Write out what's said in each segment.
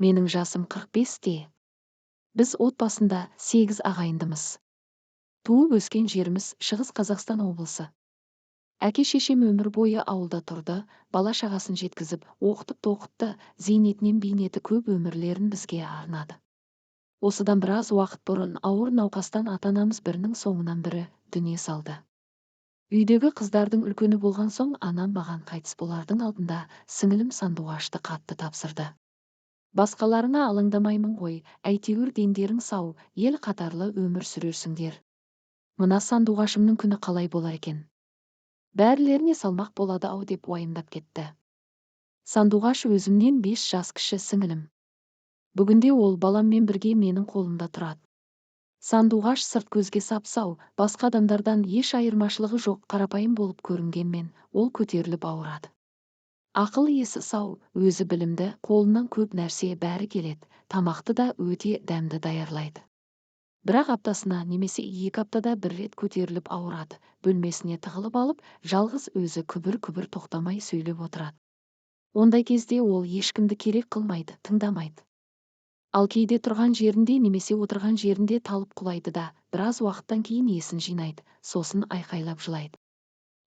Менің жасым 45-те. Біз отбасында 8 ағайындымыз. Туып өскен жеріміз Шығыс Қазақстан облысы. Әке-шешем өмір бойы ауылда тұрды, бала-шағасын жеткізіп, оқытып-тоқытты, зейнетінен бейнеті көп өмірлерін бізге арнады. Осыдан біраз уақыт бұрын ауыр науқастан ата-анамыз бірінің соңынан бірі дүние салды. Үйдегі қыздардың үлкені болған соң анам маған қайтыс болардың алдында сіңілім Сандуғашты қатты тапсырды. Басқаларына алаңдамаймын ғой, әйтеуір дендерің сау, ел қатарлы өмір сүрерсіңдер. Мына Сандуғашымның күні қалай болар екен? Бәрілеріне салмақ болады ау деп уайымдап кетті. Сандуғаш өзімнен 5 жас кіші сіңілім. Бүгінде ол баламмен бірге менің қолымда тұрады. Сандуғаш сырт көзге сап-сау, басқа адамдардан еш айырмашылығы жоқ қарапайым болып көрінгенмен, ол көтеріліп ауырады. Ақыл есі сау, өзі білімді, қолынан көп нәрсе бәрі келеді, тамақты да өте дәмді даярлайды. Бірақ аптасына немесе 2 аптада бір рет көтеріліп ауырады, бөлмесіне тығылып алып, жалғыз өзі күбір-күбір тоқтамай сөйлеп отырады. Ондай кезде ол ешкімді керек қылмайды, тыңдамайды. Ал кейде тұрған жерінде немесе отырған жерінде талып құлайды да, біраз уақыттан кейін есін жинайды, сосын айқайлап жылайды.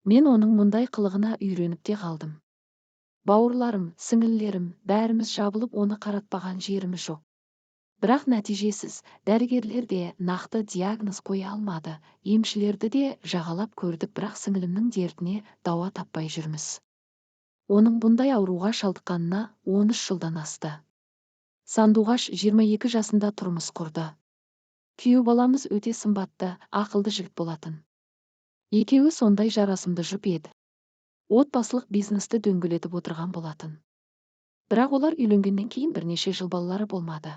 Мен оның мұндай қылығына үйреніп те қалдым. Бауырларым, сіңілілерім, бәріміз жабылып оны қаратпаған жеріміз жоқ. Бірақ нәтижесіз, дәрігерлер де нақты диагноз қоя алмады, емшілерді де жағалап көрдік, бірақ сіңілімнің дертіне дауа таппай жүрміз. Оның бұндай ауруға шалдыққанына 13 жылдан асты. Сандуғаш 22 жасында тұрмыс құрды. Күйеу баламыз өте сымбатты, ақылды жігіт болатын. Екеуі сондай жарасымды жұп еді. Отбасылық бизнесті дөңгелетіп отырған болатын. Бірақ олар үйленгеннен кейін бірнеше жыл балалары болмады.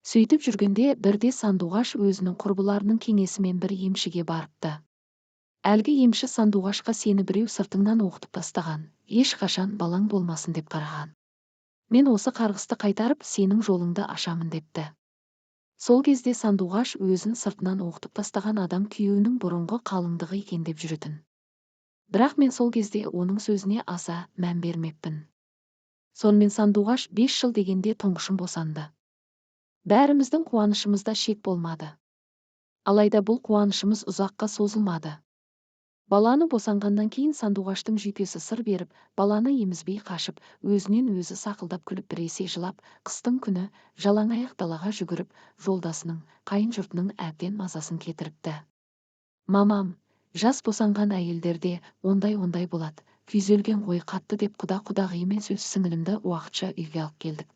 Сөйтіп жүргенде бірде Сандуғаш өзінің құрбыларының кеңесімен бір емшіге барыпты. Әлгі емші Сандуғашқа сені біреу сыртыңнан оқытып тастаған, ешқашан балаң болмасын деп қараған. Мен осы қарғысты қайтарып, сенің жолыңды ашамын депті. Сол кезде Сандуғаш өзін сыртынан оқытып тастаған адам күйеуінің бұрынғы қалыңдығы екен деп жүретін. Бірақ мен сол кезде оның сөзіне аса мән бермеппін. Сонымен Сандуғаш 5 жыл дегенде тұңғышым босанды. Бәріміздің қуанышымызда шек болмады. Алайда бұл қуанышымыз ұзаққа созылмады. Баланы босанғаннан кейін Сандуғаштың жүйкесі сыр беріп, баланы емізбей қашып, өзінен өзі сақылдап күліп біресе жылап, қыстың күні жалаңаяқ далаға жүгіріп, жолдасының, қайын жұртының әбден мазасын кетіріпті. Мамам, жас босанған әйелдерде ондай болады, күйзелген ғой қатты деп құда-құдағиымен сөз сіңілімді уақытша үйге алып келдік.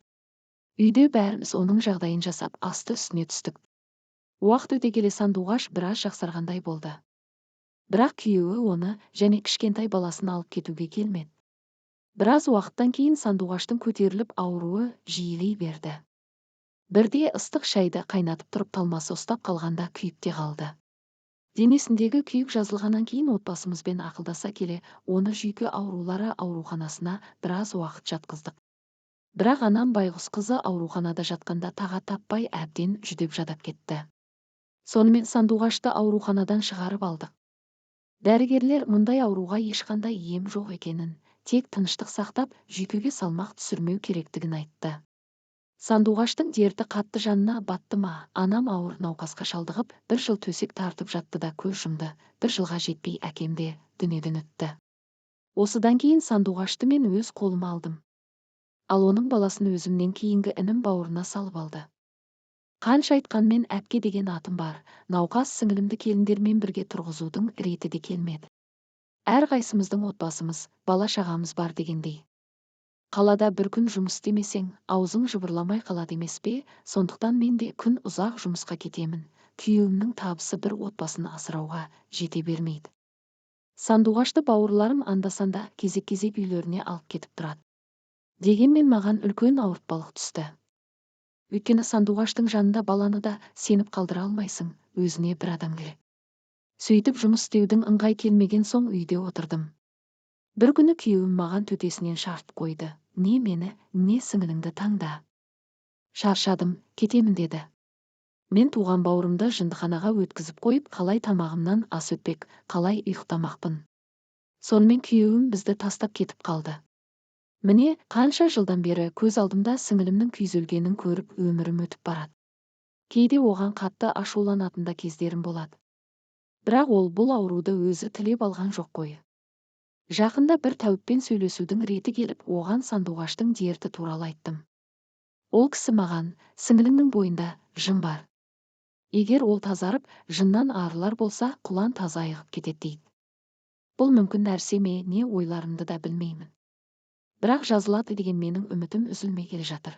Үйде бәріміз оның жағдайын жасап, асты үстіне түстік. Уақыт өте келе Сандуғаш біраз жақсарғандай болды. Бірақ күйеуі оны және кішкентай баласын алып кетуге келмеді. Біраз уақыттан кейін Сандуғаштың көтеріліп ауруы жиілей берді. Бірде ыстық шайды қайнатып тұрып талмасы ұстап қалғанда күйіп те қалды. Денесіндегі күйік жазылғаннан кейін отбасымызбен ақылдаса келе, оны жүйке аурулары ауруханасына біраз уақыт жатқыздық. Бірақ анам байғұс қызы ауруханада жатқанда тағат таппай әбден жүдеп жадап кетті. Сонымен Сандуғашты ауруханадан шығарып алдық. Дәрігерлер мұндай ауруға ешқандай ем жоқ екенін, тек тыныштық сақтап, жүйкеге салмақ түсірмеу керектігін айтты. Сандуғаштың дерті қатты жанына батты ма, анам ауыр науқасқа шалдығып, 1 жыл төсек тартып жатты да көз жұмды, 1 жылға жетпей әкем де дүниеден өтті. Осыдан кейін Сандуғашты мен өз қолыма алдым. Ал оның баласын өзімнен кейінгі інім бауырына салып алды. Қанша айтқанмен әпке деген атым бар, науқас сіңілімді келіндермен бірге тұрғызудың реті де келмеді. Әрқайсымыздың отбасымыз, бала-шағамыз бар дегендей. Қалада бір күн жұмыс істемесең, аузың жыбырламай қалады емес пе, сондықтан мен де күн ұзақ жұмысқа кетемін. Күйеуімнің табысы бір отбасын асырауға жете бермейді. Сандуғашты бауырларым анда-санда кезек-кезек үйлеріне алып кетіп тұрады. Дегенмен маған үлкен ауыртпалық түсті. Өйткені Сандуғаштың жанында баланы да сеніп қалдыра алмайсың, өзіне бір адам керек. Сөйтіп жұмыс істеудің ыңғай келмеген соң үйде отырдым. Бір күні күйеуім маған төтесінен шарт қойды, не мені, не сіңіліңді таңда. Шаршадым, кетемін деді. Мен туған бауырымды жындыханаға өткізіп қойып, қалай тамағымнан ас өтпек, қалай ұйықтамақпын. Сонымен күйеуім бізді тастап кетіп қалды. Міне қанша жылдан бері көз алдымда сіңілімнің күйзелгенін көріп өмірім өтіп барады. Кейде оған қатты ашуланатын да кездерім болады. Бірақ ол бұл ауруды өзі тілеп алған жоқ қой. Жақында бір тәуіппен сөйлесудің реті келіп, оған сандуғаштың дерті туралы айттым. Ол кісі маған, сіңіліңнің бойында жын бар. Егер ол тазарып, жыннан арылар болса, құлан таза айығып кетеді дейді. Бұл мүмкін нәрсе ме, не ойларымды да білмеймін. Бірақ жазылады деген менің үмітім үзілмей келе жатыр.